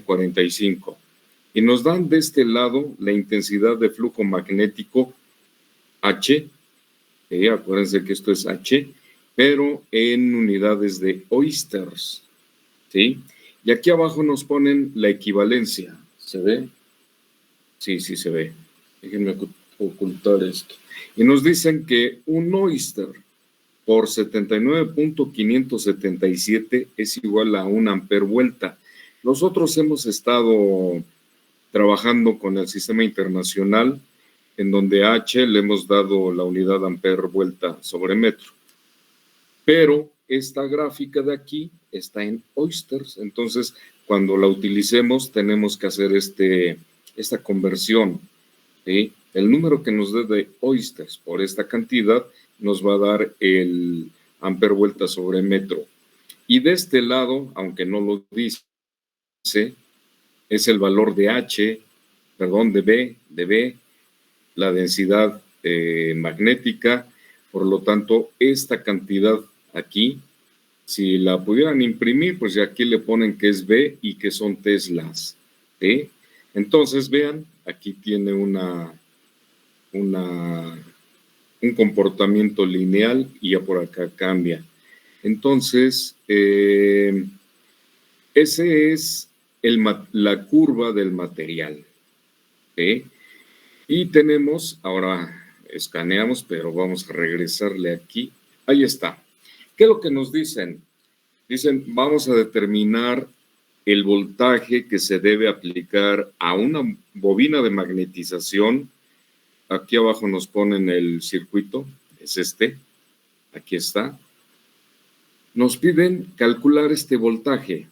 45. Y nos dan de este lado la intensidad de flujo magnético H, acuérdense que esto es H, pero en unidades de oysters, ¿sí? Y aquí abajo nos ponen la equivalencia, ¿se ve? Sí, sí se ve. Déjenme ocultar esto. Y nos dicen que un oyster por 79.577 es igual a 1 amper vuelta. Nosotros hemos estado trabajando con el sistema internacional, en donde a H le hemos dado la unidad amper vuelta sobre metro. Pero esta gráfica de aquí está en oysters, entonces cuando la utilicemos tenemos que hacer esta conversión, ¿sí? El número que nos dé de oysters por esta cantidad nos va a dar el amper vuelta sobre metro. Y de este lado, aunque no lo dice, es el valor de H, perdón, de B, la densidad magnética. Por lo tanto, esta cantidad aquí, si la pudieran imprimir, pues ya aquí le ponen que es B y que son teslas, ¿sí? Entonces, vean, aquí tiene un comportamiento lineal y ya por acá cambia. Entonces, ese es la curva del material, ¿sí? Y tenemos, ahora escaneamos, pero vamos a regresarle aquí. Ahí está. ¿Qué es lo que nos dicen? Dicen, vamos a determinar el voltaje que se debe aplicar a una bobina de magnetización. Aquí abajo nos ponen el circuito, es este, aquí está. Nos piden calcular este voltaje.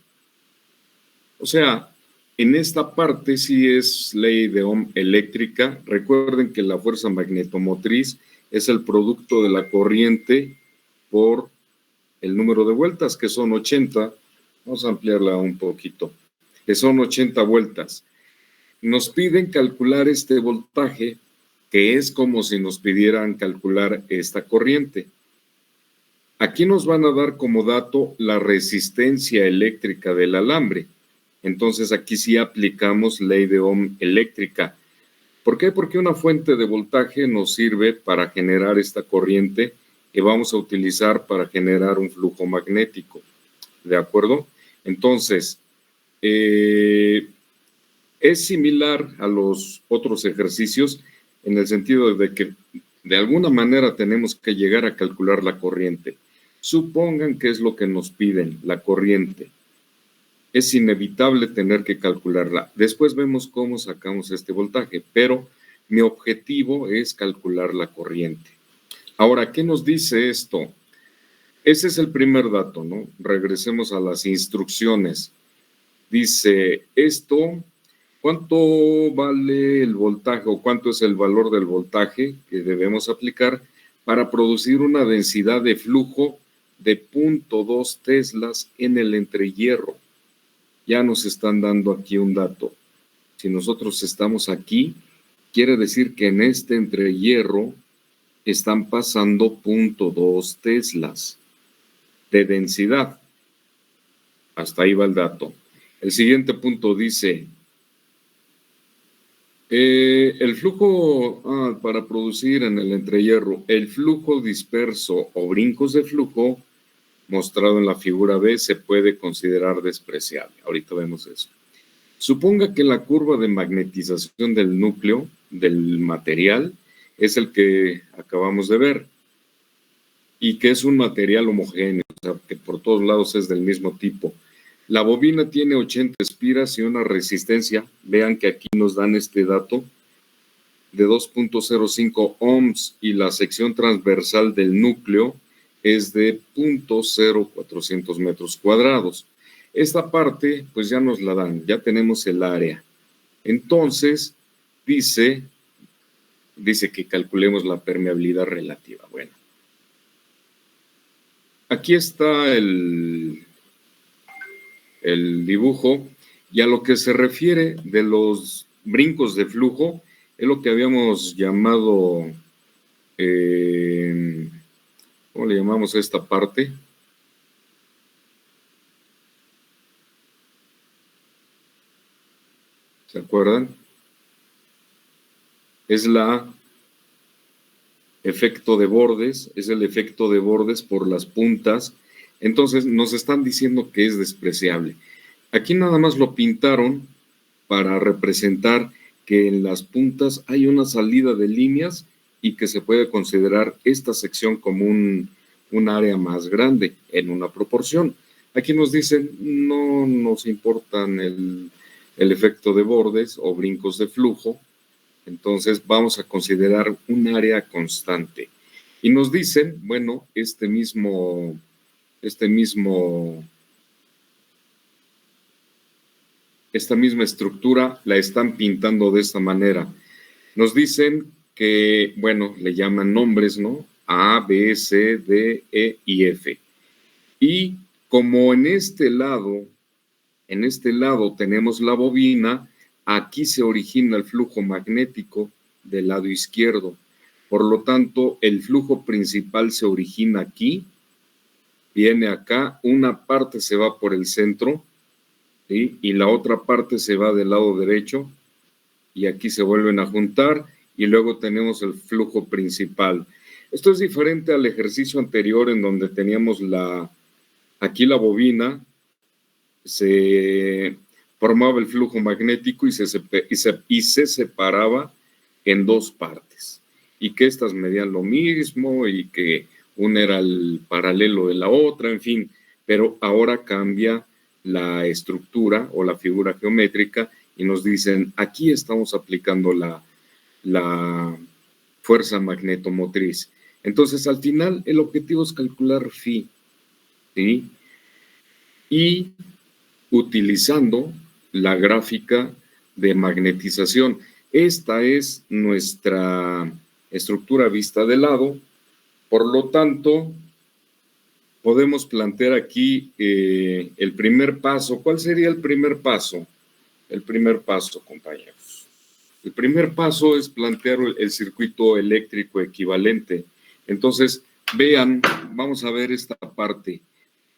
O sea, en esta parte sí es ley de Ohm eléctrica. Recuerden que la fuerza magnetomotriz es el producto de la corriente por el número de vueltas, que son 80. Vamos a ampliarla un poquito, que son 80 vueltas. Nos piden calcular este voltaje, que es como si nos pidieran calcular esta corriente. Aquí nos van a dar como dato la resistencia eléctrica del alambre. Entonces aquí sí aplicamos ley de Ohm eléctrica. ¿Por qué? Porque una fuente de voltaje nos sirve para generar esta corriente que vamos a utilizar para generar un flujo magnético. ¿De acuerdo? Entonces, es similar a los otros ejercicios en el sentido de que de alguna manera tenemos que llegar a calcular la corriente. Supongan que es lo que nos piden, la corriente. Es inevitable tener que calcularla. Después vemos cómo sacamos este voltaje, pero mi objetivo es calcular la corriente. Ahora, ¿qué nos dice esto? Ese es el primer dato, ¿no? Regresemos a las instrucciones. Dice esto, ¿cuánto vale el voltaje o cuánto es el valor del voltaje que debemos aplicar para producir una densidad de flujo de 0.2 teslas en el entrehierro? Ya nos están dando aquí un dato. Si nosotros estamos aquí, quiere decir que en este entrehierro están pasando 0.2 teslas de densidad. Hasta ahí va el dato. El siguiente punto dice, el flujo, para producir en el entrehierro, el flujo disperso o brincos de flujo mostrado en la figura B se puede considerar despreciable. Ahorita vemos eso. Suponga que la curva de magnetización del núcleo del material es el que acabamos de ver y que es un material homogéneo, o sea, que por todos lados es del mismo tipo. La bobina tiene 80 espiras y una resistencia, vean que aquí nos dan este dato, de 2.05 ohms y la sección transversal del núcleo es de 0.0400 metros cuadrados. Esta parte, pues ya nos la dan, ya tenemos el área. Entonces, dice que calculemos la permeabilidad relativa. Bueno, aquí está el dibujo, y a lo que se refiere de los brincos de flujo, es lo que habíamos llamado, ¿cómo le llamamos a esta parte? ¿Se acuerdan? Es efecto de bordes, es el efecto de bordes por las puntas. Entonces nos están diciendo que es despreciable. Aquí nada más lo pintaron para representar que en las puntas hay una salida de líneas y que se puede considerar esta sección como un área más grande en una proporción. Aquí nos dicen, no nos importan el efecto de bordes o brincos de flujo, entonces vamos a considerar un área constante. Y nos dicen, bueno, esta misma estructura la están pintando de esta manera. Nos dicen que, bueno, le llaman nombres, ¿no? A, B, C, D, E y F. Y como en este lado tenemos la bobina, aquí se origina el flujo magnético del lado izquierdo. Por lo tanto, el flujo principal se origina aquí, viene acá, una parte se va por el centro, ¿sí? Y la otra parte se va del lado derecho, y aquí se vuelven a juntar, y luego tenemos el flujo principal. Esto es diferente al ejercicio anterior en donde teníamos aquí la bobina, se formaba el flujo magnético y se separaba en dos partes, y que estas medían lo mismo y que una era el paralelo de la otra, en fin, pero ahora cambia la estructura o la figura geométrica y nos dicen, aquí estamos aplicando la fuerza magnetomotriz. Entonces, al final, el objetivo es calcular phi, ¿sí? Y utilizando la gráfica de magnetización. Esta es nuestra estructura vista de lado, por lo tanto, podemos plantear aquí el primer paso. ¿Cuál sería el primer paso? El primer paso, compañeros. El primer paso es plantear el circuito eléctrico equivalente. Entonces, vean, vamos a ver esta parte.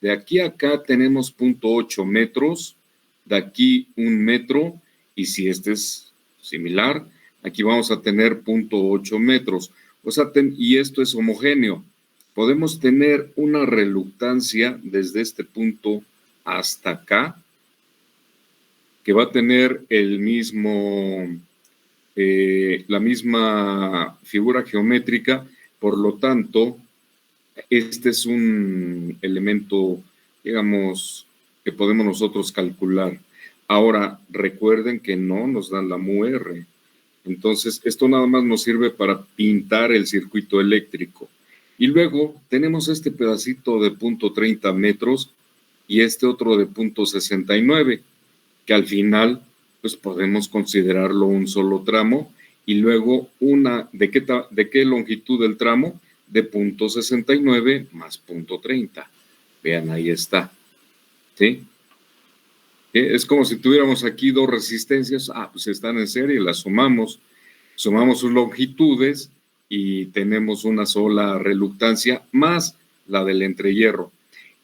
De aquí a acá tenemos 0.8 metros, de aquí 1 metro, y si este es similar, aquí vamos a tener 0.8 metros. O sea, y esto es homogéneo. Podemos tener una reluctancia desde este punto hasta acá, que va a tener la misma figura geométrica, por lo tanto, este es un elemento, digamos, que podemos nosotros calcular. Ahora, recuerden que no nos dan la MUR. Entonces, esto nada más nos sirve para pintar el circuito eléctrico. Y luego tenemos este pedacito de 0.30 metros y este otro de 0.69, que al final, pues podemos considerarlo un solo tramo. Y luego ¿de qué longitud del tramo? De 0.69 más 0.30. Vean, ahí está. ¿Sí? Es como si tuviéramos aquí dos resistencias. Pues están en serie, las sumamos sus longitudes y tenemos una sola reluctancia más la del entrehierro.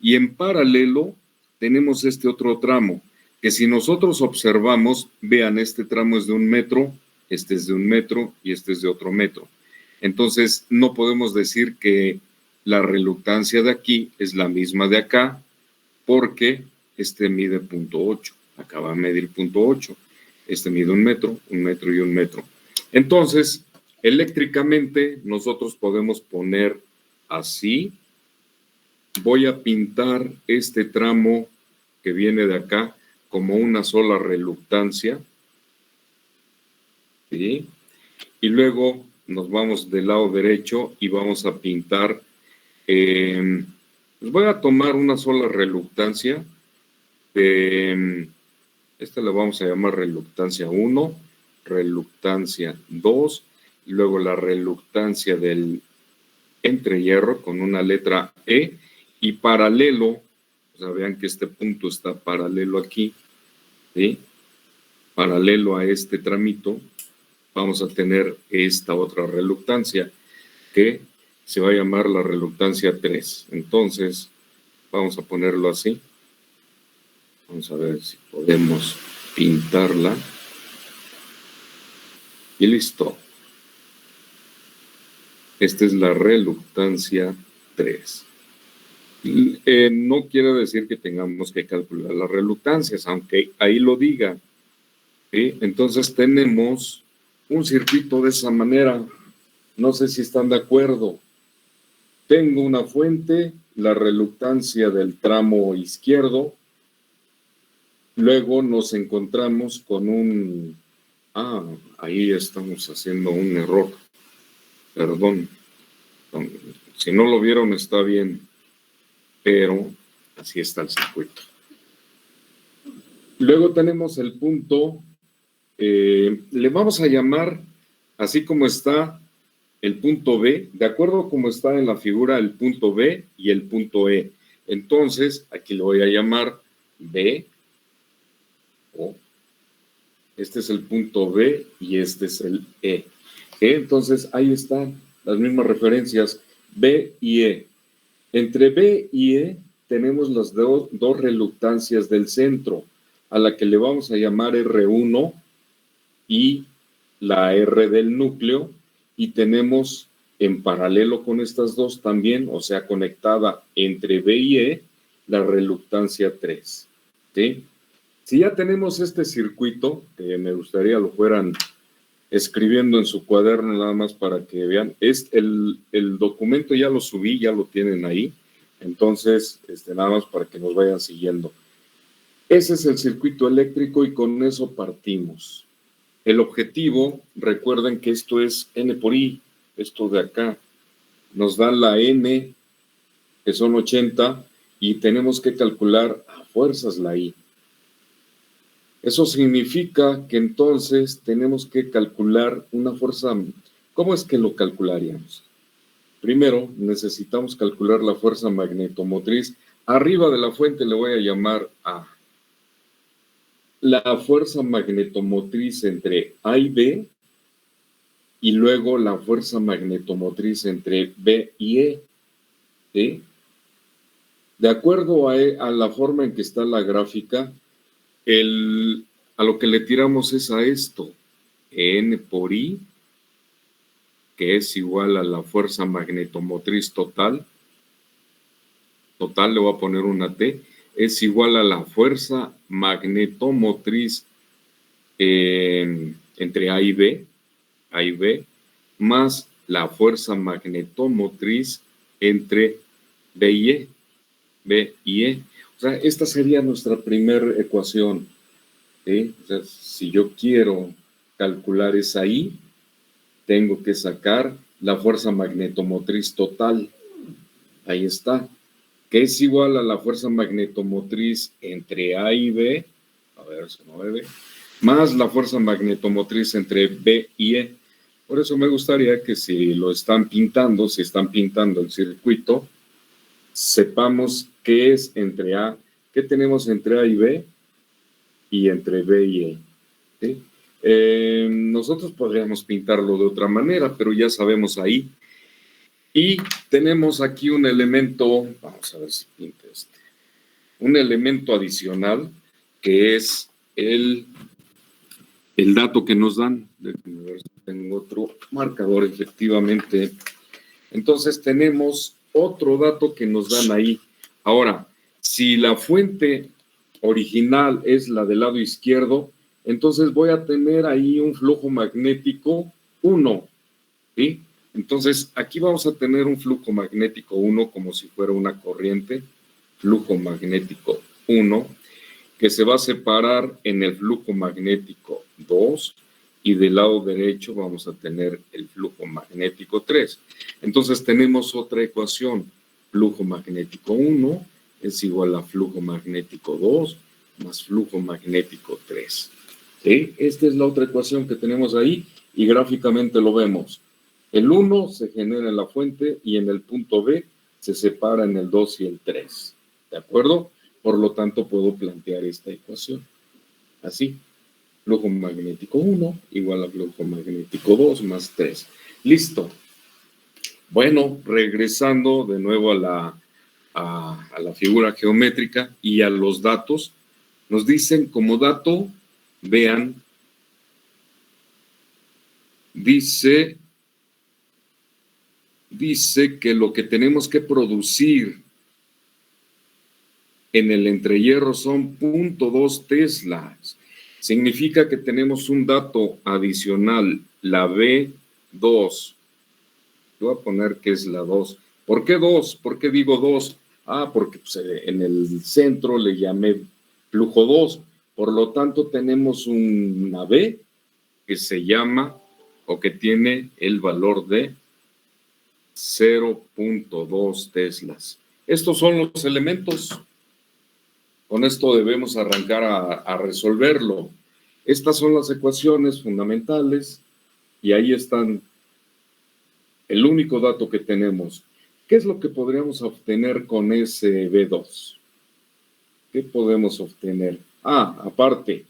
Y en paralelo tenemos este otro tramo, que si nosotros observamos, vean, este tramo es de 1 metro, este es de 1 metro y este es de otro metro. Entonces, no podemos decir que la reluctancia de aquí es la misma de acá, porque este mide 0.8, acá va a medir 0.8, este mide 1 metro y 1 metro. Entonces, eléctricamente, nosotros podemos poner así. Voy a pintar este tramo que viene de acá como una sola reluctancia, ¿sí? Y luego nos vamos del lado derecho y vamos a pintar, pues voy a tomar una sola reluctancia, esta le vamos a llamar reluctancia 1, reluctancia 2, y luego la reluctancia del entrehierro con una letra E, y paralelo, o sea, vean que este punto está paralelo aquí, ¿sí? Paralelo a este tramito, vamos a tener esta otra reluctancia, que se va a llamar la reluctancia 3. Entonces, vamos a ponerlo así. Vamos a ver si podemos pintarla. Y listo. Esta es la reluctancia 3. No quiere decir que tengamos que calcular las reluctancias, aunque ahí lo diga. ¿Sí? Entonces tenemos un circuito de esa manera. No sé si están de acuerdo. Tengo una fuente, la reluctancia del tramo izquierdo. Luego nos encontramos con un... ahí estamos haciendo un error. Perdón. Si no lo vieron está bien, pero así está el circuito. Luego tenemos el punto, le vamos a llamar, así como está el punto B, de acuerdo como está en la figura el punto B y el punto E. Entonces, aquí lo voy a llamar B, O. Este es el punto B y este es el E. Entonces, ahí están las mismas referencias, B y E. Entre B y E tenemos las dos reluctancias del centro, a la que le vamos a llamar R1 y la R del núcleo, y tenemos en paralelo con estas dos también, o sea, conectada entre B y E, la reluctancia 3. ¿Sí? Si ya tenemos este circuito, que me gustaría lo fueran escribiendo en su cuaderno nada más para que vean, el documento ya lo subí, ya lo tienen ahí, entonces nada más para que nos vayan siguiendo. Ese es el circuito eléctrico y con eso partimos. El objetivo, recuerden que esto es N por I, esto de acá, nos da la N, que son 80, y tenemos que calcular a fuerzas la I. Eso significa que entonces tenemos que calcular una fuerza. ¿Cómo es que lo calcularíamos? Primero, necesitamos calcular la fuerza magnetomotriz. Arriba de la fuente le voy a llamar A. La fuerza magnetomotriz entre A y B, y luego la fuerza magnetomotriz entre B y E. ¿Sí? De acuerdo a la forma en que está la gráfica, a lo que le tiramos es a esto, N por I, que es igual a la fuerza magnetomotriz total. Total, le voy a poner una T, es igual a la fuerza magnetomotriz entre A y B, más la fuerza magnetomotriz entre B y E. O sea, esta sería nuestra primera ecuación. ¿Sí? O sea, si yo quiero calcular esa I, tengo que sacar la fuerza magnetomotriz total. Ahí está. Que es igual a la fuerza magnetomotriz entre A y B. A ver, se mueve. Más la fuerza magnetomotriz entre B y E. Por eso me gustaría que si lo están pintando, si están pintando el circuito, sepamos qué es entre A, qué tenemos entre A y B y entre B y E. ¿Sí? Nosotros podríamos pintarlo de otra manera, pero ya sabemos ahí. Y tenemos aquí un elemento, vamos a ver si pinta un elemento adicional que es el dato que nos dan. Déjenme ver si tengo otro marcador, efectivamente. Entonces tenemos otro dato que nos dan ahí. Ahora, si la fuente original es la del lado izquierdo, entonces voy a tener ahí un flujo magnético 1, ¿sí? Entonces, aquí vamos a tener un flujo magnético 1 como si fuera una corriente, flujo magnético 1, que se va a separar en el flujo magnético 2, y del lado derecho vamos a tener el flujo magnético 3. Entonces, tenemos otra ecuación, flujo magnético 1 es igual a flujo magnético 2 más flujo magnético 3. ¿Sí? Esta es la otra ecuación que tenemos ahí y gráficamente lo vemos. El 1 se genera en la fuente y en el punto B se separa en el 2 y el 3. ¿De acuerdo? Por lo tanto, puedo plantear esta ecuación. Así. Flujo magnético 1 igual a flujo magnético 2 más 3. Listo. Bueno, regresando de nuevo a la figura geométrica y a los datos, nos dicen como dato, vean, dice que lo que tenemos que producir en el entrehierro son 0.2 teslas. Significa que tenemos un dato adicional, la B2. Voy a poner que es la 2. ¿Por qué 2? ¿Por qué digo 2? Porque pues, en el centro le llamé flujo 2. Por lo tanto, tenemos una B que se llama o que tiene el valor de 0.2 teslas. Estos son los elementos. Con esto debemos arrancar a resolverlo. Estas son las ecuaciones fundamentales y ahí están el único dato que tenemos. ¿Qué es lo que podríamos obtener con ese B2? ¿Qué podemos obtener? Aparte,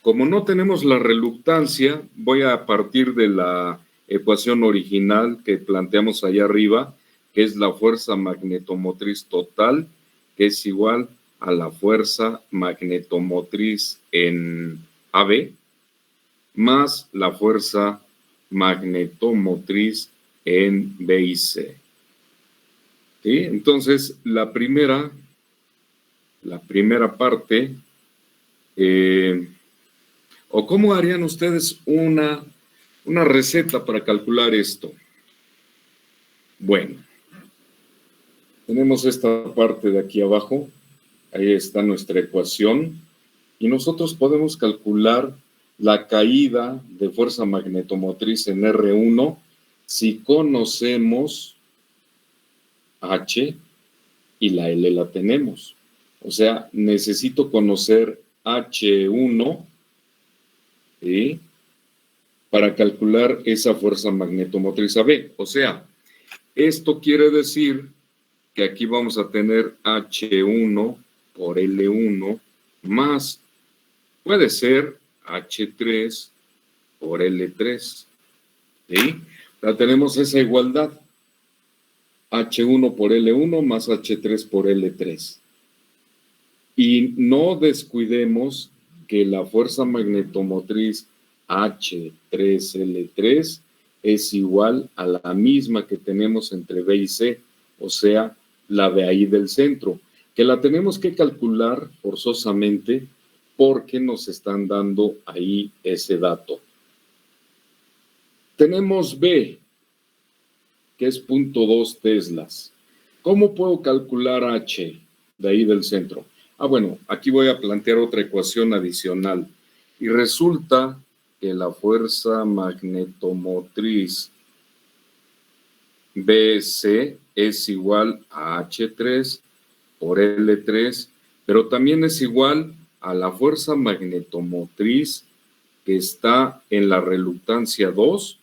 como no tenemos la reluctancia, voy a partir de la ecuación original que planteamos allá arriba, que es la fuerza magnetomotriz total, que es igual a la fuerza magnetomotriz en AB, más la fuerza magnetomotriz en B y C. ¿Sí? Entonces, la primera parte, o cómo harían ustedes una receta para calcular esto. Bueno, tenemos esta parte de aquí abajo, ahí está nuestra ecuación, y nosotros podemos calcular la caída de fuerza magnetomotriz en R1 si conocemos H y la L la tenemos. O sea, necesito conocer H1, ¿sí?, para calcular esa fuerza magnetomotriz AB. O sea, esto quiere decir que aquí vamos a tener H1 por L1 más, puede ser H3 por L3. ¿Sí? Ya tenemos esa igualdad. H1 por L1 más H3 por L3. Y no descuidemos que la fuerza magnetomotriz H3L3 es igual a la misma que tenemos entre B y C, o sea, la de ahí del centro, que la tenemos que calcular forzosamente porque nos están dando ahí ese dato. Tenemos B, que es 0.2 teslas. ¿Cómo puedo calcular H de ahí del centro? Bueno, aquí voy a plantear otra ecuación adicional. Y resulta que la fuerza magnetomotriz BC es igual a H3 por L3, pero también es igual a la fuerza magnetomotriz que está en la reluctancia 2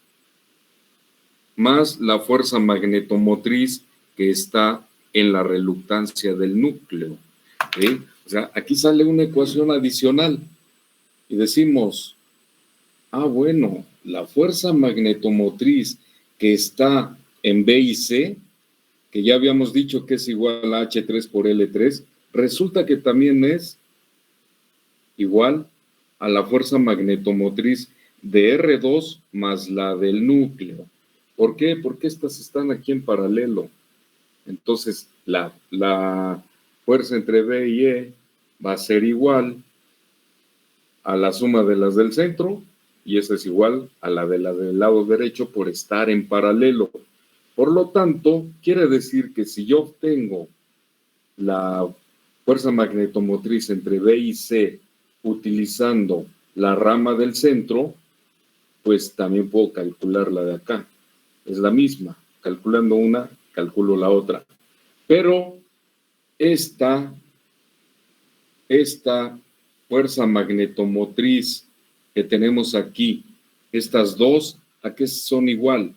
más la fuerza magnetomotriz que está en la reluctancia del núcleo. ¿Sí? O sea, aquí sale una ecuación adicional y decimos, bueno, la fuerza magnetomotriz que está en B y C, que ya habíamos dicho que es igual a H3 por L3, resulta que también es igual a la fuerza magnetomotriz de R2 más la del núcleo. ¿Por qué? Porque estas están aquí en paralelo. Entonces, la fuerza entre B y E va a ser igual a la suma de las del centro, y esa es igual a la del lado derecho por estar en paralelo. Por lo tanto, quiere decir que si yo obtengo la fuerza magnetomotriz entre B y C utilizando la rama del centro, pues también puedo calcular la de acá. Es la misma. Calculando una, calculo la otra. Pero esta fuerza magnetomotriz que tenemos aquí, estas dos, ¿a qué son igual?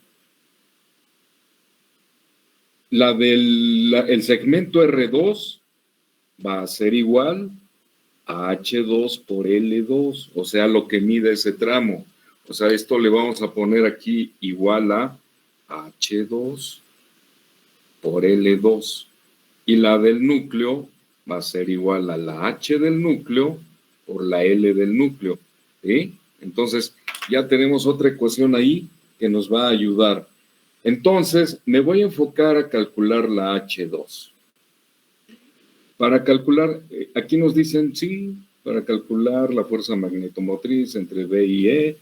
La del segmento R2 va a ser igual a H2 por L2, o sea, lo que mide ese tramo. O sea, esto le vamos a poner aquí igual a H2 por L2. Y la del núcleo va a ser igual a la H del núcleo por la L del núcleo. ¿Sí? Entonces, ya tenemos otra ecuación ahí que nos va a ayudar. Entonces, me voy a enfocar a calcular la H2. Para calcular, aquí nos dicen, sí, para calcular la fuerza magnetomotriz entre B y E,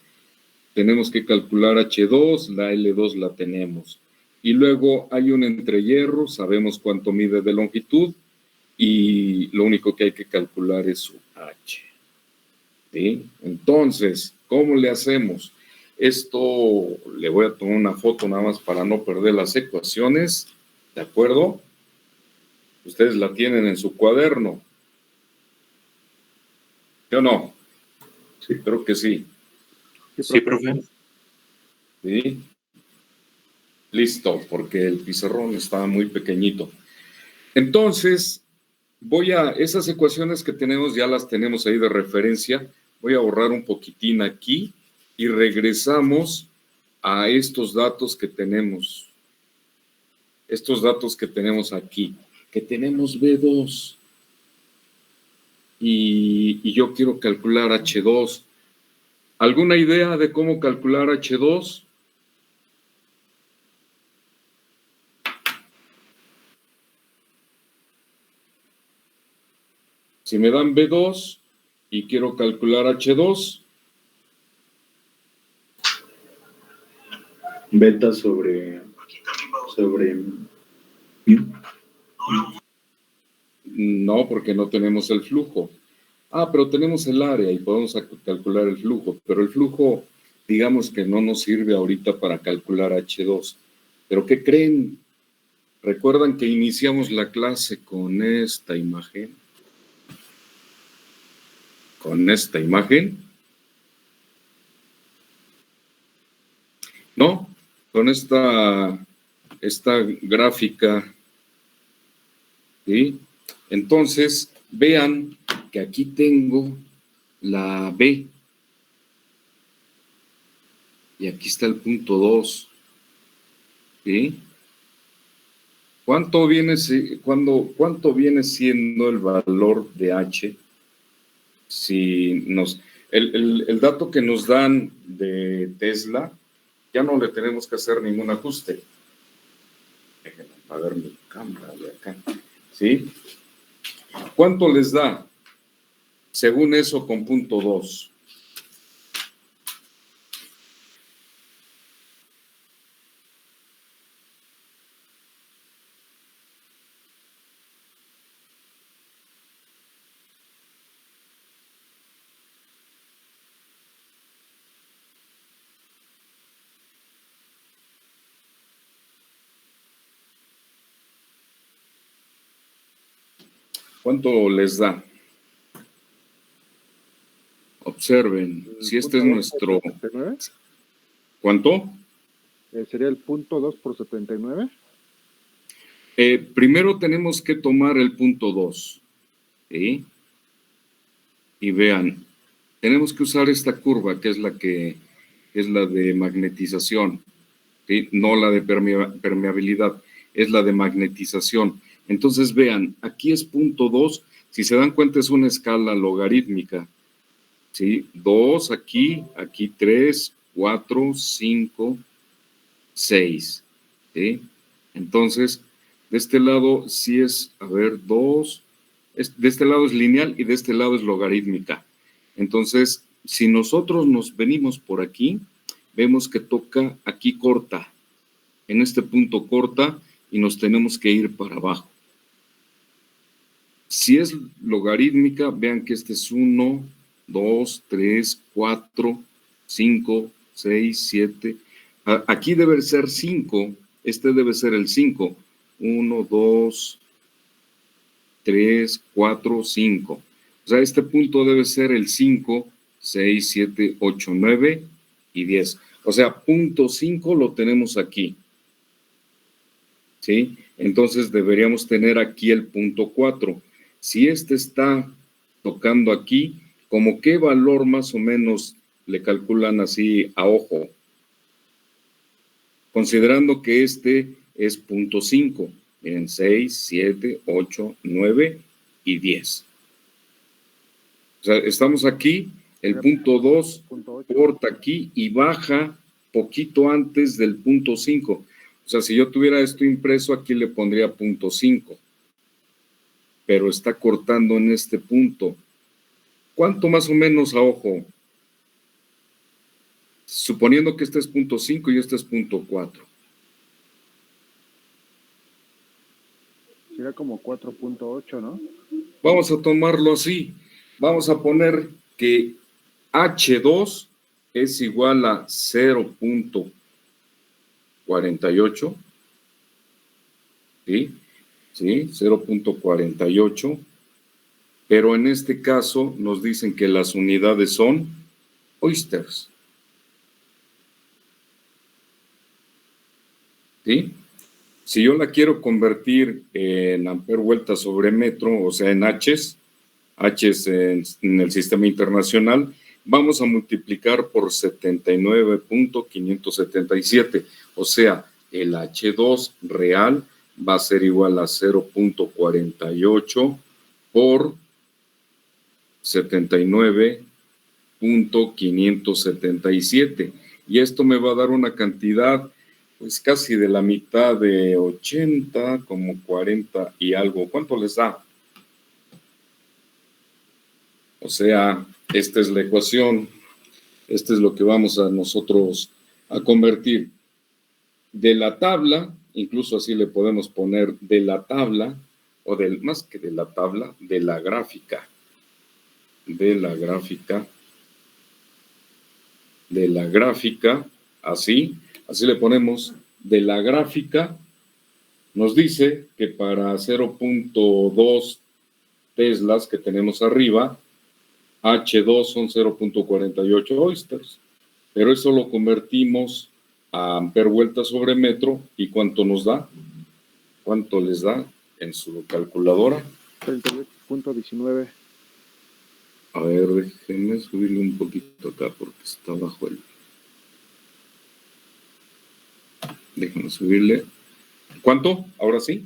tenemos que calcular H2, la L2 la tenemos. Y luego hay un entrehierro, sabemos cuánto mide de longitud, y lo único que hay que calcular es su H. ¿Sí? Entonces, ¿cómo le hacemos? Esto le voy a tomar una foto nada más para no perder las ecuaciones, ¿de acuerdo? Ustedes la tienen en su cuaderno. ¿Sí o no? Sí, creo que sí. Sí, profe. ¿Sí? Listo, porque el pizarrón está muy pequeñito. Entonces, esas ecuaciones que tenemos, ya las tenemos ahí de referencia. Voy a borrar un poquitín aquí y regresamos a estos datos que tenemos. Estos datos que tenemos aquí, que tenemos B2. Y yo quiero calcular H2. ¿Alguna idea de cómo calcular H2? Si me dan B2 y quiero calcular H2. Beta sobre... No, porque no tenemos el flujo. Pero tenemos el área y podemos calcular el flujo, pero el flujo, digamos que no nos sirve ahorita para calcular H2. ¿Pero qué creen? ¿Recuerdan que iniciamos la clase con esta imagen? ¿Con esta imagen? ¿No? Con esta gráfica. ¿Sí? Entonces, vean que aquí tengo la B. Y aquí está el punto 2. ¿Sí? ¿Cuánto viene siendo el valor de H? Si el dato que nos dan de Tesla, ya no le tenemos que hacer ningún ajuste. Déjenme apagar mi cámara de acá. ¿Sí? ¿Cuánto les da? Según eso, con punto 2. ¿Cuánto les da? Observen, si este es nuestro... ¿Cuánto? ¿Sería el punto 2 por 79? Primero tenemos que tomar el punto 2. ¿Sí? Y vean, tenemos que usar esta curva, que es la de magnetización. ¿Sí? No la de permeabilidad, es la de magnetización. Entonces vean, aquí es punto 2, si se dan cuenta es una escala logarítmica. ¿Sí? 2 aquí, aquí 3, 4, 5, 6. ¿Sí? Entonces, de este lado sí es, 2, de este lado es lineal y de este lado es logarítmica. Entonces, si nosotros nos venimos por aquí, vemos que toca aquí corta, en este punto corta y nos tenemos que ir para abajo. Si es logarítmica, vean que este es 1, 2, 3, 4, 5, 6, 7. Aquí debe ser 5, este debe ser el 5. 1, 2, 3, 4, 5. O sea, este punto debe ser el 5, 6, 7, 8, 9 y 10. O sea, punto 5 lo tenemos aquí. ¿Sí? Entonces deberíamos tener aquí el punto 4. Si este está tocando aquí, ¿como qué valor más o menos le calculan así a ojo? Considerando que este es punto 5. Miren, 6, 7, 8, 9 y 10. O sea, estamos aquí, el punto 2. Punto corta aquí y baja poquito antes del punto 5. O sea, si yo tuviera esto impreso, aquí le pondría punto 5. Pero está cortando en este punto. ¿Cuánto más o menos a ojo? Suponiendo que este es punto 5 y este es punto 4. Sería como 4.8, ¿no? Vamos a tomarlo así. Vamos a poner que H2 es igual a 0.48. ¿Sí? ¿Sí? 0.48. Pero en este caso nos dicen que las unidades son oysters. ¿Sí? Si yo la quiero convertir en ampere vuelta sobre metro, o sea, en H's en el sistema internacional, vamos a multiplicar por 79.577. O sea, el H2 real va a ser igual a 0.48 por 79.577. Y esto me va a dar una cantidad pues casi de la mitad de 80, como 40 y algo. ¿Cuánto les da? O sea, esta es la ecuación. Esto es lo que vamos a nosotros a convertir. De la tabla, incluso así le podemos poner de la tabla, o del, más que de la tabla, de la gráfica. De la gráfica, así le ponemos, de la gráfica, nos dice que para 0.2 teslas que tenemos arriba, H2 son 0.48 oysters, pero eso lo convertimos a ampere vuelta sobre metro, ¿y cuánto nos da? ¿Cuánto les da en su calculadora? 38.19. A ver, déjenme subirle un poquito acá porque está bajo el... Déjenme subirle. ¿Cuánto? ¿Ahora sí?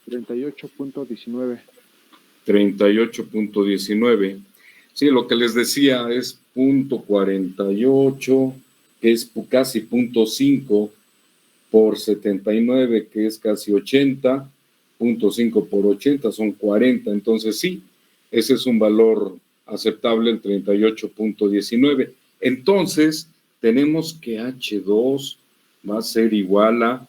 38.19. 38.19. Sí, lo que les decía es .48, que es casi .5 por 79, que es casi 80. .5 por 80 son 40. Entonces sí, ese es un valor aceptable, el 38.19. Entonces, tenemos que H2 va a ser igual a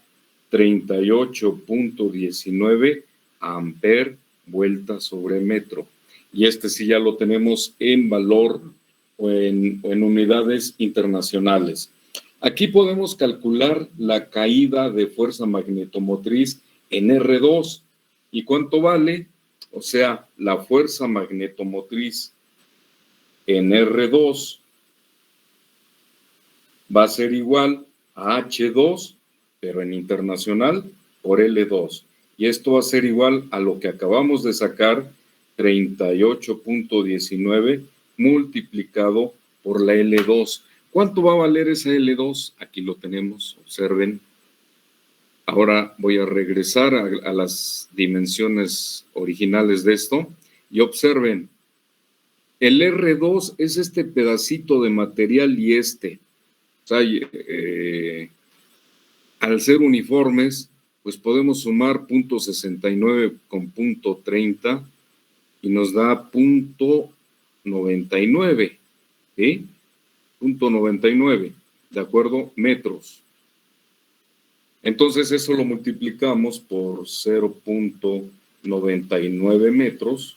38.19 ampere vuelta sobre metro. Y este sí ya lo tenemos en valor o en unidades internacionales. Aquí podemos calcular la caída de fuerza magnetomotriz en R2. ¿Y cuánto vale? O sea, la fuerza magnetomotriz en R2 va a ser igual a H2, pero en internacional, por L2. Y esto va a ser igual a lo que acabamos de sacar, 38.19 multiplicado por la L2. ¿Cuánto va a valer esa L2? Aquí lo tenemos, observen. Ahora voy a regresar a las dimensiones originales de esto y observen. El R2 es este pedacito de material y este. O sea, al ser uniformes, pues podemos sumar .69 con .30 y nos da .99, ¿sí? .99, ¿de acuerdo? Metros. Entonces eso lo multiplicamos por 0.99 metros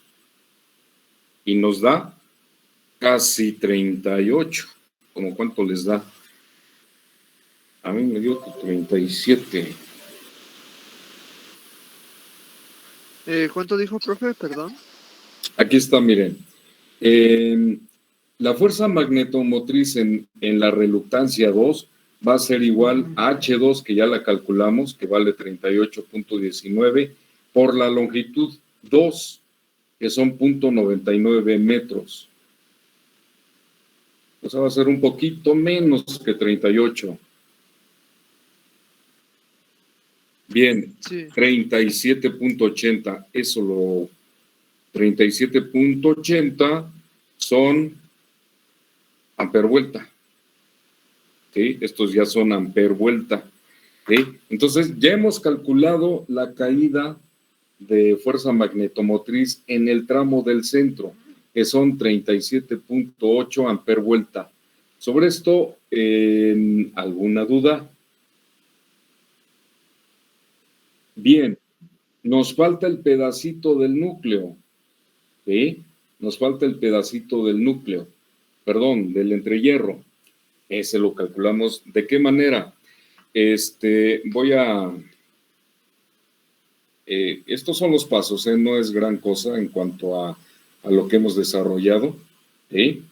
y nos da casi 38. ¿Cómo cuánto les da? A mí me dio 37. ¿Cuánto dijo, profe? Perdón. Aquí está, miren. La fuerza magnetomotriz en la reluctancia 2 va a ser igual a H2, que ya la calculamos, que vale 38.19, por la longitud 2, que son .99 metros. O sea, va a ser un poquito menos que 38. Bien, sí. 37.80, eso lo... 37.80 son ampere vuelta, ¿sí? Estos ya son amper vuelta, ¿sí? Entonces, ya hemos calculado la caída de fuerza magnetomotriz en el tramo del centro, que son 37.8 amper vuelta. Sobre esto, ¿alguna duda? Bien, nos falta el pedacito del núcleo, ¿sí? Nos falta el pedacito del núcleo, perdón, del entrehierro. Ese lo calculamos. ¿De qué manera? Voy a... estos son los pasos, no es gran cosa en cuanto a lo que hemos desarrollado, ¿sí?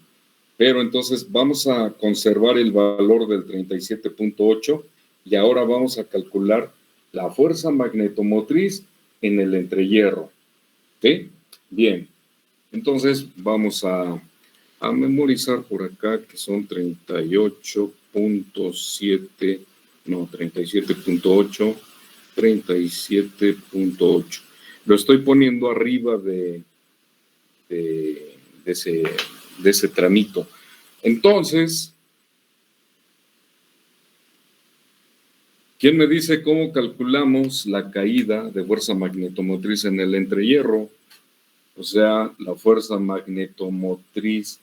Pero entonces vamos a conservar el valor del 37.8 y ahora vamos a calcular la fuerza magnetomotriz en el entrehierro, ¿sí? Bien, entonces vamos a memorizar por acá que son 38.7, no, 37.8, 37.8. Lo estoy poniendo arriba de ese tramito. Entonces, ¿quién me dice cómo calculamos la caída de fuerza magnetomotriz en el entrehierro? O sea, la fuerza magnetomotriz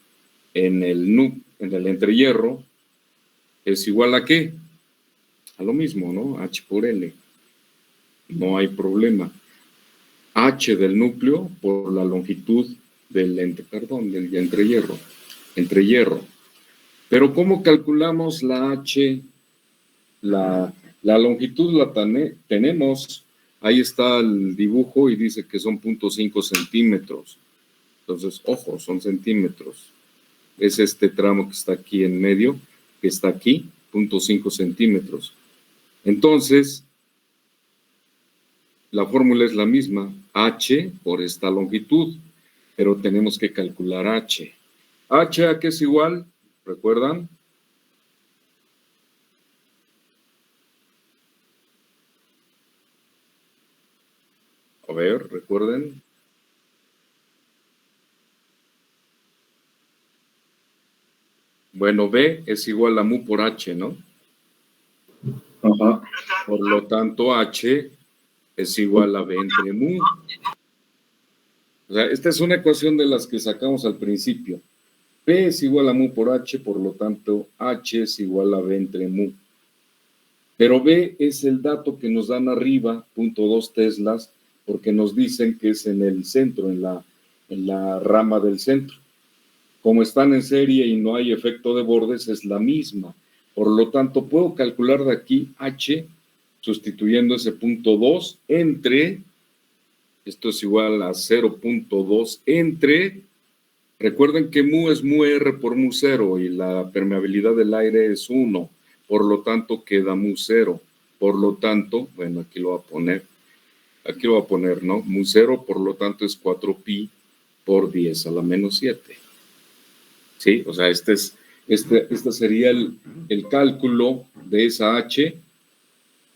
en el entrehierro es igual a ¿qué? A lo mismo, ¿no? H por L. No hay problema. H del núcleo por la longitud del entrehierro. Pero ¿cómo calculamos la H? La longitud la tenemos, ahí está el dibujo y dice que son 0.5 centímetros. Entonces, ojo, son centímetros. Es este tramo que está aquí en medio, que está aquí, 0.5 centímetros. Entonces, la fórmula es la misma, H por esta longitud, pero tenemos que calcular H. ¿H a qué es igual? ¿Recuerdan? A ver, recuerden. Bueno, B es igual a mu por H, ¿no? Ajá. Por lo tanto, H es igual a B entre mu. O sea, esta es una ecuación de las que sacamos al principio. P es igual a mu por H, por lo tanto, H es igual a B entre mu. Pero B es el dato que nos dan arriba, 0.2 teslas, porque nos dicen que es en el centro, en la rama del centro. Como están en serie y no hay efecto de bordes, es la misma. Por lo tanto, puedo calcular de aquí H, sustituyendo ese 0.2 entre, esto es igual a 0.2 entre, recuerden que mu es mu R por mu 0 y la permeabilidad del aire es 1. Por lo tanto, queda mu 0. Por lo tanto, bueno, aquí lo voy a poner, ¿no? Mu 0, por lo tanto, es 4pi por 10 a la menos 7. ¿Sí? O sea, este sería el cálculo de esa H,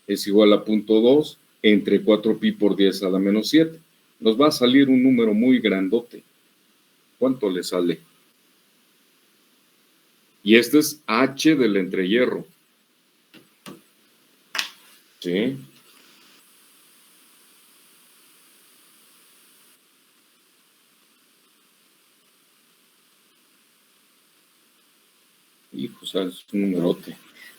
es igual a 0.2 entre 4pi por 10 a la menos 7. Nos va a salir un número muy grandote. ¿Cuánto le sale? Y este es H del entrehierro. ¿Sí? Hijo, o sea, es un numerote.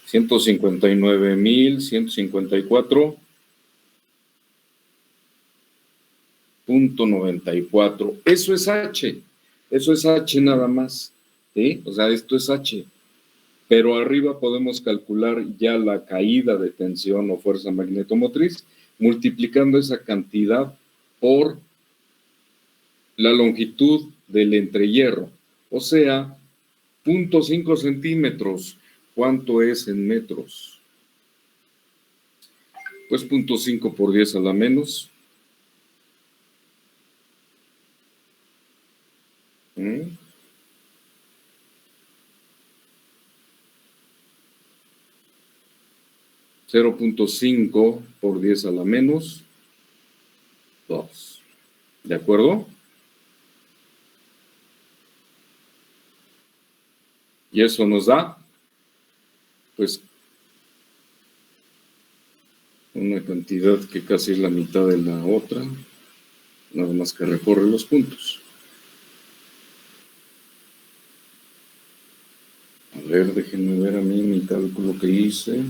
159.154.94. Eso es H. Eso es H nada más. ¿Sí? O sea, esto es H. Pero arriba podemos calcular ya la caída de tensión o fuerza magnetomotriz, multiplicando esa cantidad por la longitud del entrehierro. O sea, 0.5 centímetros. ¿Cuánto es en metros? Pues 0.5 por 10 a la menos. 0.5 por 10 a la menos 2. ¿De acuerdo? Y eso nos da pues una cantidad que casi es la mitad de la otra, nada más que recorre los puntos. A ver, déjenme ver a mí mi cálculo que hice.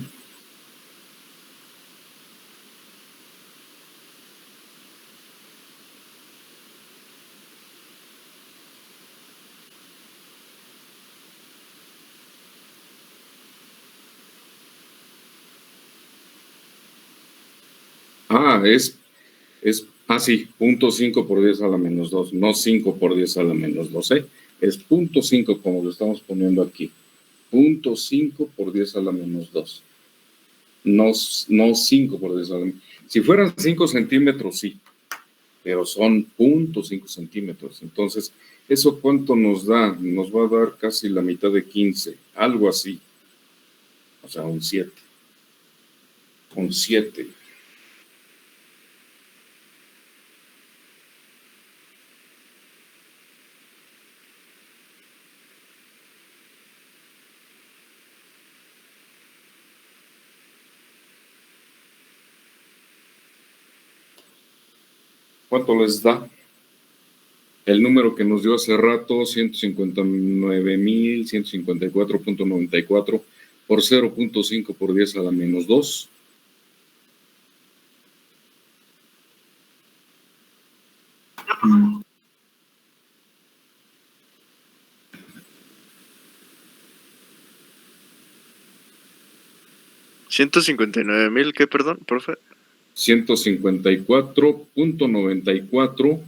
Sí, 0.5 por 10 a la menos 2, no 5 por 10 a la menos 2, ¿eh? Es 0.5 como lo estamos poniendo aquí. 0.5 por 10 a la menos 2. No 5 por 10 a la menos 2. Si fueran 5 centímetros, sí, pero son 0.5 centímetros. Entonces, ¿eso cuánto nos da? Nos va a dar casi la mitad de 15, algo así. O sea, un 7. Un 7. ¿Cuánto les da? El número que nos dio hace rato, 159.154.94 por 0.5 por 10 a la menos 2. ¿159,000 qué, perdón, profe? 154.94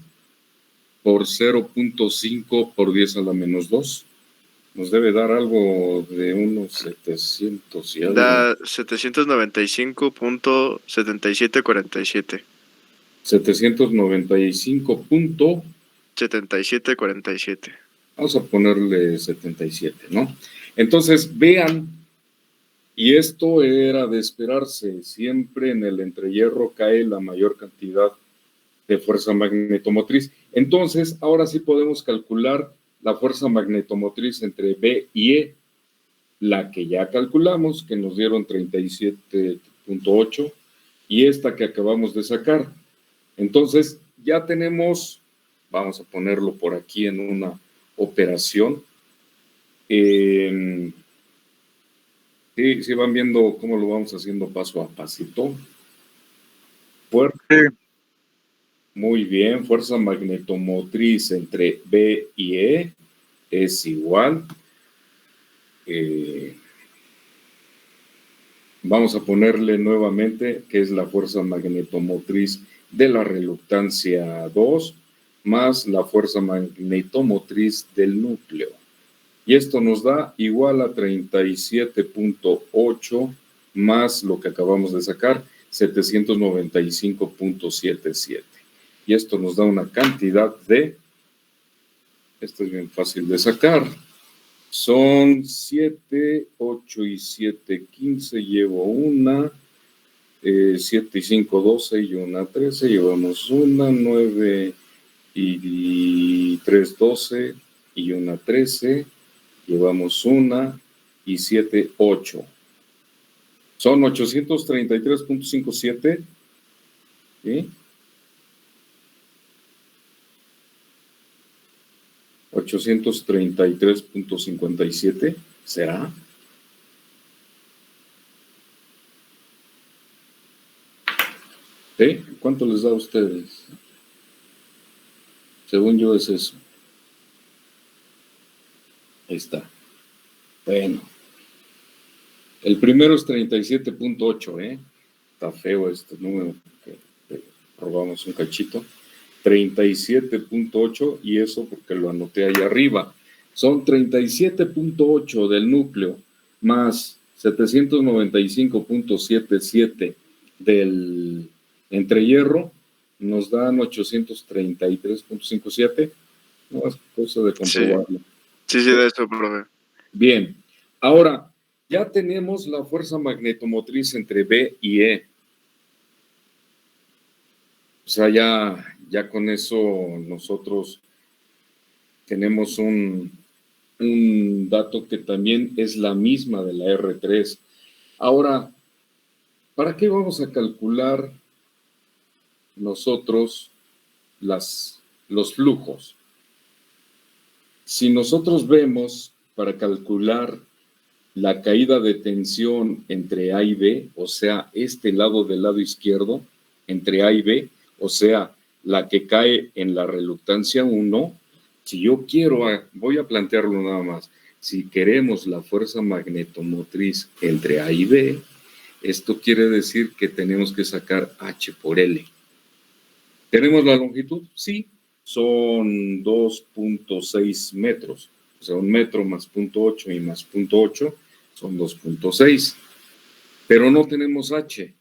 por 0.5 por 10 a la menos 2. Nos debe dar algo de unos 700 y algo. Da 795.7747. 795. 7747. Vamos a ponerle 77, ¿no? Entonces, vean, y esto era de esperarse, siempre en el entrehierro cae la mayor cantidad de fuerza magnetomotriz. Entonces, ahora sí podemos calcular la fuerza magnetomotriz entre B y E, la que ya calculamos, que nos dieron 37.8, y esta que acabamos de sacar. Entonces, ya tenemos, vamos a ponerlo por aquí en una operación. Sí, van viendo cómo lo vamos haciendo paso a pasito. Fuerte. Muy bien, fuerza magnetomotriz entre B y E es igual. Vamos a ponerle nuevamente que es la fuerza magnetomotriz de la reluctancia 2 más la fuerza magnetomotriz del núcleo. Y esto nos da igual a 37.8 más lo que acabamos de sacar, 795.77. Y esto nos da una cantidad de, esto es bien fácil de sacar, son 7, 8 y 7, 15, llevo una, 7 y 5, 12 y una, 13, llevamos una, 9 y 3, 12 y una, 13, llevamos una y 7, 8. Son 833.57, ¿sí? 833.57, ¿será? ¿Sí? ¿Cuánto les da a ustedes? Según yo es eso. Ahí está. Bueno. El primero es 37.8, ¿eh? Está feo este número, que robamos un cachito. 37.8 y eso porque lo anoté ahí arriba. Son 37.8 del núcleo más 795.77 del entrehierro, nos dan 833.57. No es cosa de comprobarlo. Sí, de eso, profe. Bien, ahora ya tenemos la fuerza magnetomotriz entre B y E. O sea, ya con eso nosotros tenemos un dato que también es la misma de la R3. Ahora, ¿para qué vamos a calcular nosotros los flujos? Si nosotros vemos para calcular la caída de tensión entre A y B, o sea, este lado del lado izquierdo, entre A y B, o sea, la que cae en la reluctancia 1, si yo quiero, voy a plantearlo nada más, si queremos la fuerza magnetomotriz entre A y B, esto quiere decir que tenemos que sacar H por L. ¿Tenemos la longitud? Sí, son 2.6 metros, o sea, 1 metro más 0.8 y más 0.8 son 2.6, pero no tenemos H,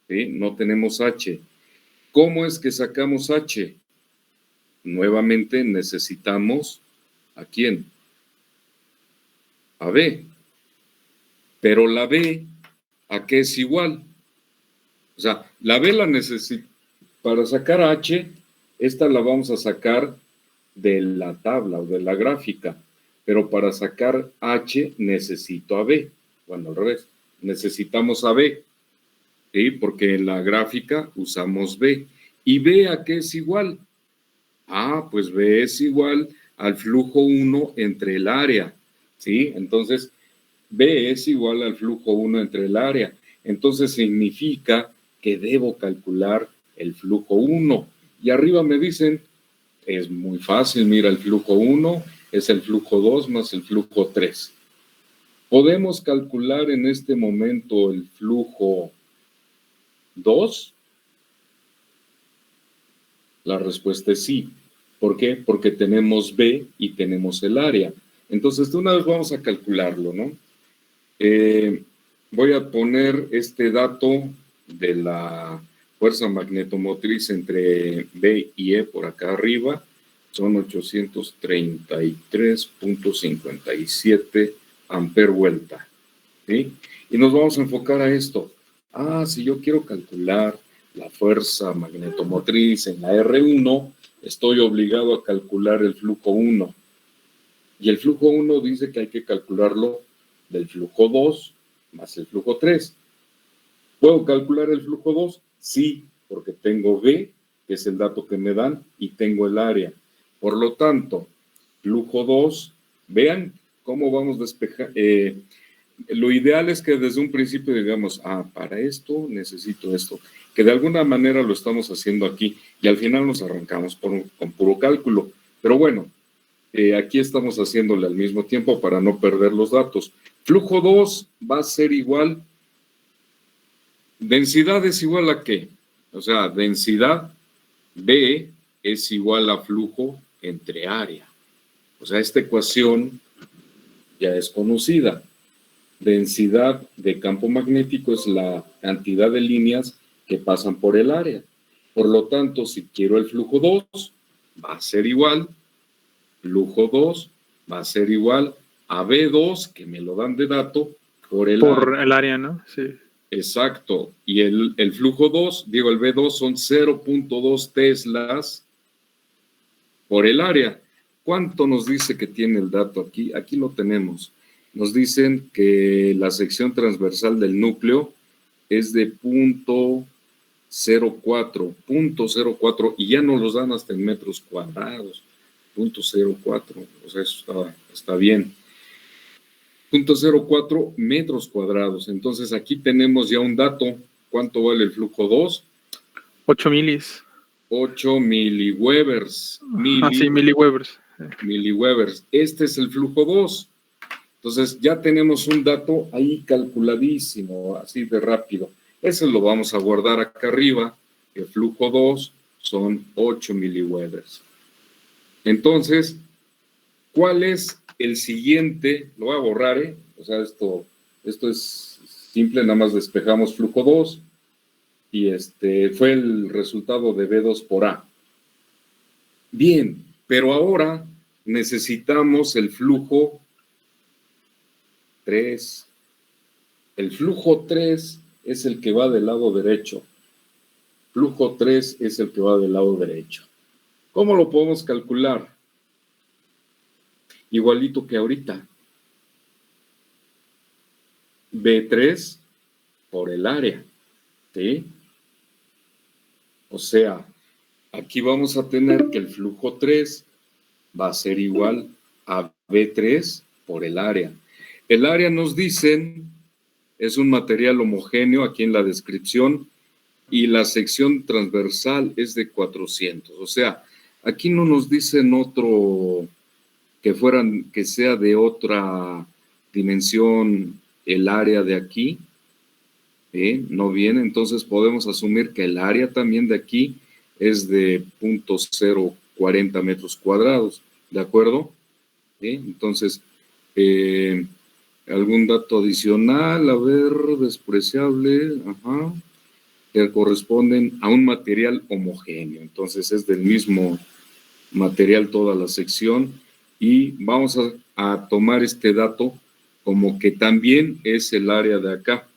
¿sí? No tenemos H. ¿Cómo es que sacamos H? Nuevamente necesitamos, ¿a quién? A B. Pero la B, ¿a qué es igual? O sea, la B la necesito, para sacar H, esta la vamos a sacar de la tabla o de la gráfica, pero para sacar H necesito a B. Bueno, al revés, necesitamos a B, ¿sí? Porque en la gráfica usamos B. ¿Y B a qué es igual? Ah, pues B es igual al flujo 1 entre el área, ¿sí? Entonces, B es igual al flujo 1 entre el área. Entonces, significa que debo calcular el flujo 1. Y arriba me dicen, es muy fácil, mira, el flujo 1 es el flujo 2 más el flujo 3. ¿Podemos calcular en este momento el flujo 2? La respuesta es sí. ¿Por qué? Porque tenemos B y tenemos el área. Entonces, de una vez vamos a calcularlo, ¿no? Voy a poner este dato de la fuerza magnetomotriz entre B y E por acá arriba. Son 833.57 amper vuelta, ¿sí? Y nos vamos a enfocar a esto. Ah, si yo quiero calcular la fuerza magnetomotriz en la R1, estoy obligado a calcular el flujo 1. Y el flujo 1 dice que hay que calcularlo del flujo 2 más el flujo 3. ¿Puedo calcular el flujo 2? Sí, porque tengo B, que es el dato que me dan, y tengo el área. Por lo tanto, flujo 2, vean cómo vamos a despejar. Lo ideal es que desde un principio digamos, para esto necesito esto, que de alguna manera lo estamos haciendo aquí, y al final nos arrancamos con puro cálculo. Pero bueno, aquí estamos haciéndole al mismo tiempo para no perder los datos. Flujo 2 va a ser igual, densidad es igual a ¿qué? O sea, densidad B es igual a flujo entre área. O sea, esta ecuación ya es conocida. Densidad de campo magnético es la cantidad de líneas que pasan por el área. Por lo tanto, si quiero el flujo 2, va a ser igual, flujo 2 va a ser igual a B2, que me lo dan de dato, por el área. El área, ¿no? Sí. Exacto. Y el flujo 2, digo, el B2 son 0.2 teslas por el área. ¿Cuánto nos dice que tiene el dato aquí? Aquí lo tenemos. Nos dicen que la sección transversal del núcleo es de 0.04, y ya nos los dan hasta en metros cuadrados. 0.04, o sea, eso está bien. 0.04 metros cuadrados. Entonces aquí tenemos ya un dato. ¿Cuánto vale el flujo 2? 8 milis. 8 miliwebers. Sí, miliwebers. Miliwebers. Este es el flujo 2. Entonces ya tenemos un dato ahí calculadísimo, así de rápido. Ese lo vamos a guardar acá arriba. El flujo 2 son 8 miliwebers. Entonces, ¿cuál es el siguiente? Lo voy a borrar, O sea, esto es simple, nada más despejamos flujo 2 y fue el resultado de B2 por A. Bien, pero ahora necesitamos el flujo 3. El flujo 3 es el que va del lado derecho. Flujo 3 es el que va del lado derecho. ¿Cómo lo podemos calcular? Igualito que ahorita. B3 por el área, ¿sí? O sea, aquí vamos a tener que el flujo 3 va a ser igual a B3 por el área. El área nos dicen, es un material homogéneo aquí en la descripción, y la sección transversal es de 400. O sea, aquí no nos dicen otro que sea de otra dimensión el área de aquí, no viene, entonces podemos asumir que el área también de aquí es de 0.040 metros cuadrados, ¿de acuerdo? Entonces, algún dato adicional, a ver, despreciable, ajá, que corresponden a un material homogéneo, entonces es del mismo material toda la sección, y vamos a tomar este dato como que también es el área de acá,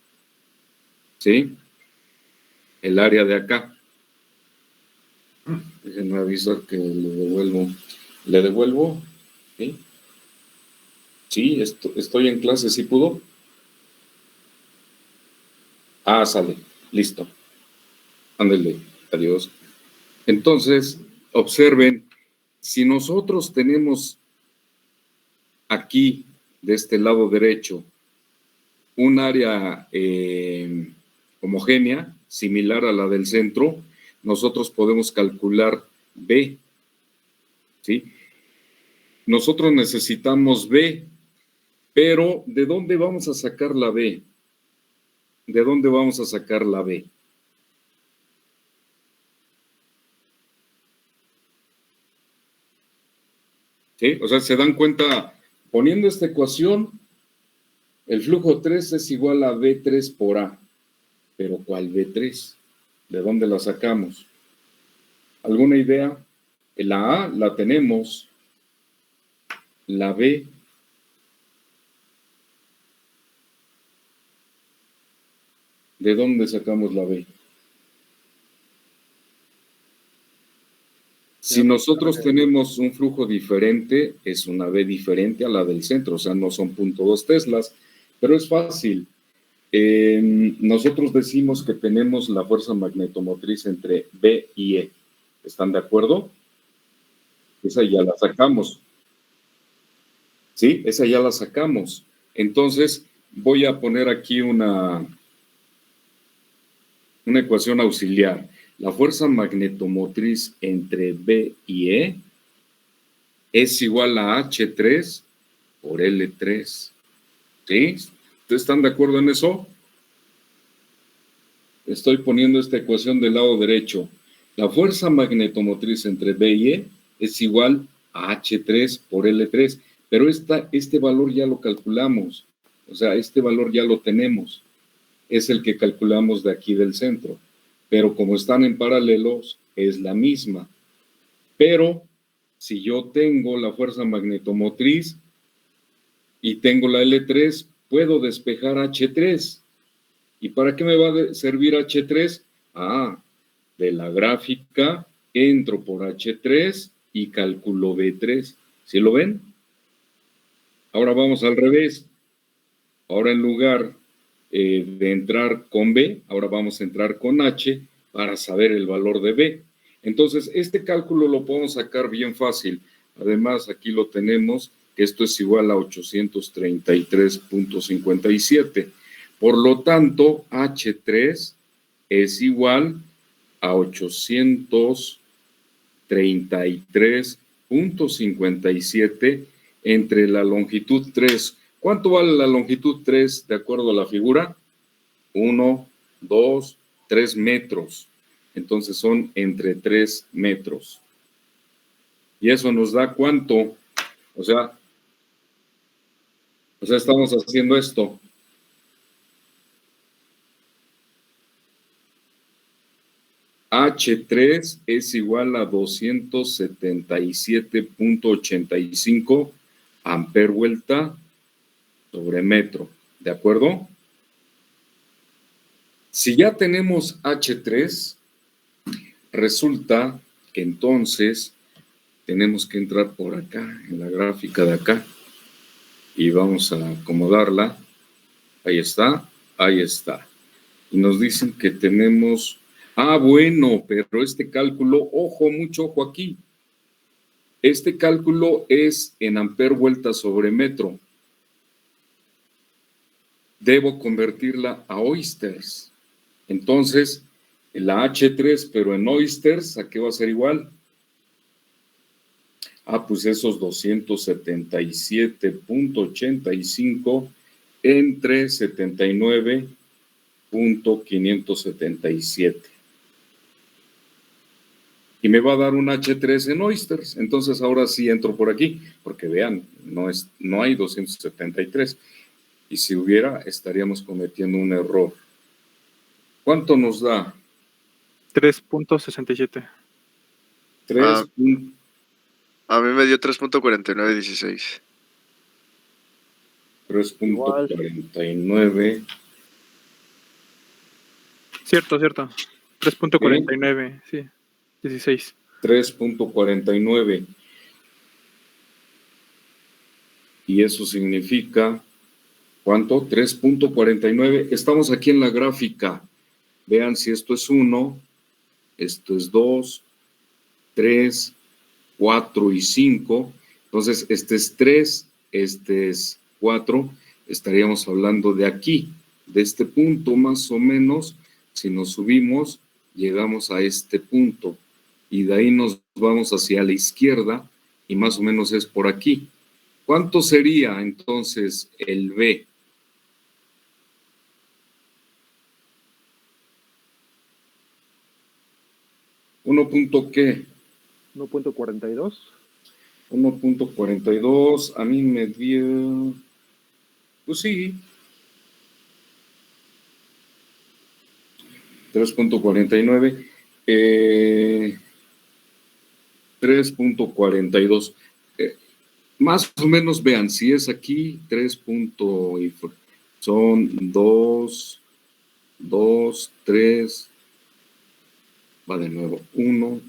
¿sí? El área de acá. Déjenme avisar que le devuelvo. ¿Le devuelvo? ¿Sí? Sí, estoy en clase, ¿sí pudo? Ah, sale, listo. Ándale, adiós. Entonces, observen, si nosotros tenemos aquí, de este lado derecho, un área homogénea, similar a la del centro, nosotros podemos calcular B, ¿sí? Nosotros necesitamos B, pero ¿de dónde vamos a sacar la B? ¿De dónde vamos a sacar la B? ¿Sí? O sea, se dan cuenta, poniendo esta ecuación, el flujo 3 es igual a B3 por A. ¿Pero cuál B3? ¿De dónde la sacamos? ¿Alguna idea? La A la tenemos, la B. ¿De dónde sacamos la B? Si nosotros tenemos un flujo diferente, es una B diferente a la del centro, o sea, no son 0.2 teslas, pero es fácil. Nosotros decimos que tenemos la fuerza magnetomotriz entre B y E. ¿Están de acuerdo? Esa ya la sacamos. ¿Sí? Esa ya la sacamos. Entonces, voy a poner aquí una ecuación auxiliar. La fuerza magnetomotriz entre B y E es igual a H3 por L3. ¿Sí? ¿Ustedes están de acuerdo en eso? Estoy poniendo esta ecuación del lado derecho. La fuerza magnetomotriz entre B y E es igual a H3 por L3, pero este valor ya lo calculamos. O sea, este valor ya lo tenemos. Es el que calculamos de aquí del centro. Pero como están en paralelos, es la misma. Pero si yo tengo la fuerza magnetomotriz y tengo la L3, puedo despejar H3. ¿Y para qué me va a servir H3? De la gráfica entro por H3 y calculo B3. ¿Sí lo ven? Ahora vamos al revés. Ahora en lugar de entrar con B, ahora vamos a entrar con H para saber el valor de B. Entonces, este cálculo lo podemos sacar bien fácil. Además, aquí lo tenemos, que esto es igual a 833.57. Por lo tanto, H3 es igual a 833.57 entre la longitud 3. ¿Cuánto vale la longitud 3 de acuerdo a la figura? 1, 2, 3 metros. Entonces son entre 3 metros. ¿Y eso nos da cuánto? O sea, estamos haciendo esto. H3 es igual a 277.85 amper vuelta sobre metro. ¿De acuerdo? Si ya tenemos H3, resulta que entonces tenemos que entrar por acá, en la gráfica de acá, y vamos a acomodarla. Ahí está, ahí está. y nos dicen que tenemos, bueno, pero este cálculo, ojo, mucho ojo aquí. Este cálculo es en amper vuelta sobre metro. Debo convertirla a oysters. Entonces, la H3, pero en oysters, ¿a qué va a ser igual? Pues esos 277.85 entre 79.577. Y me va a dar un H3 en oysters. Entonces ahora sí entro por aquí, porque vean, no hay 273. Y si hubiera, estaríamos cometiendo un error. ¿Cuánto nos da? 3.67. 3. A mí me dio 3.4916. 3.49. Cierto. 3.49, sí. 16. 3.49. Y eso significa, ¿cuánto? 3.49. Estamos aquí en la gráfica. Vean si esto es 1, esto es 2, 3, 4 y 5. Entonces, este es 3, este es 4. Estaríamos hablando de aquí, de este punto más o menos. Si nos subimos, llegamos a este punto. Y de ahí nos vamos hacia la izquierda y más o menos es por aquí. ¿Cuánto sería entonces el B? ¿1.qué? 1.42. 1.42, a mí me dio, pues sí, 3.49, 3.42, más o menos vean, si es aquí, 3. Son 2, 3, va de nuevo, 1,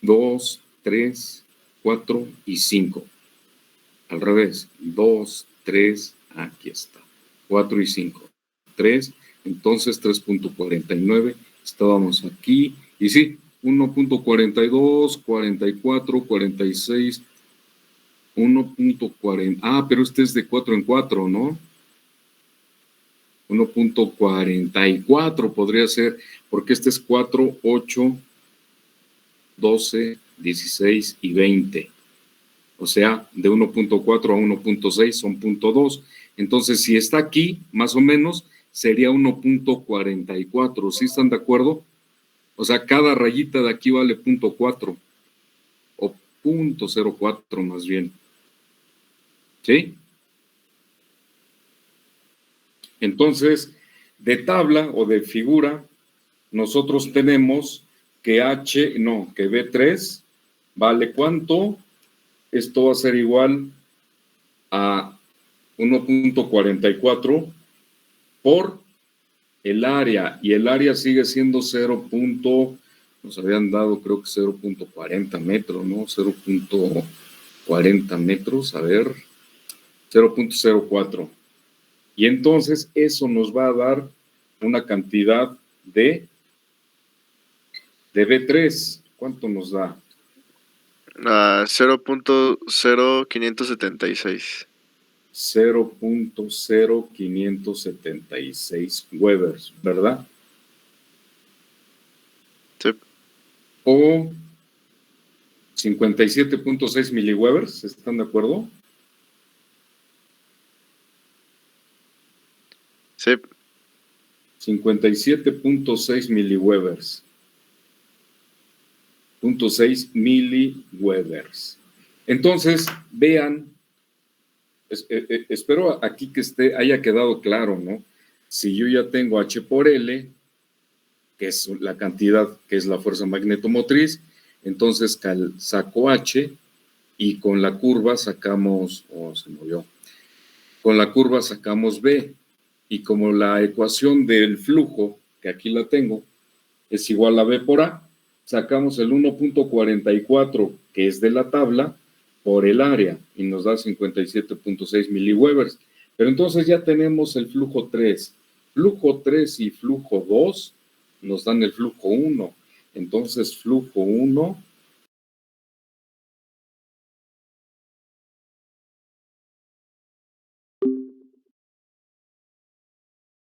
2, 3, 4 y 5. Al revés, 2, 3, aquí está, 4 y 5. 3, entonces 3.49, estábamos aquí, y sí, 1.42, 44, 46, 1.40, pero este es de 4 en 4, ¿no? 1.44 podría ser, porque este es 4, 8, 12, 16 y 20. O sea, de 1.4 a 1.6 son 0.2. Entonces, si está aquí, más o menos, sería 1.44. ¿Sí están de acuerdo? O sea, cada rayita de aquí vale 0.4 o 0.04 más bien. ¿Sí? Entonces, de tabla o de figura, nosotros tenemos que que B3 vale ¿cuánto? Esto va a ser igual a 1.44 por el área, y el área sigue siendo 0. Nos habían dado creo que 0.40 metros, ¿no? 0.40 metros, a ver, 0.04. Y entonces eso nos va a dar una cantidad de B3. ¿Cuánto nos da? 0.0576. 0.0576 Webers, ¿verdad? Sí. O 57.6 miliwebers, ¿están de acuerdo? Sí. 57.6 miliwebers. 0.6 miliwebers. Entonces, vean, espero aquí que haya quedado claro, ¿no? Si yo ya tengo H por L, que es la cantidad, que es la fuerza magnetomotriz, entonces saco H y con la curva sacamos, se movió, con la curva sacamos B, y como la ecuación del flujo, que aquí la tengo, es igual a B por A, sacamos el 1.44, que es de la tabla, por el área, y nos da 57.6 miliwebers. Pero entonces ya tenemos el flujo 3, Flujo 3 y flujo 2 nos dan el flujo 1. Entonces, flujo 1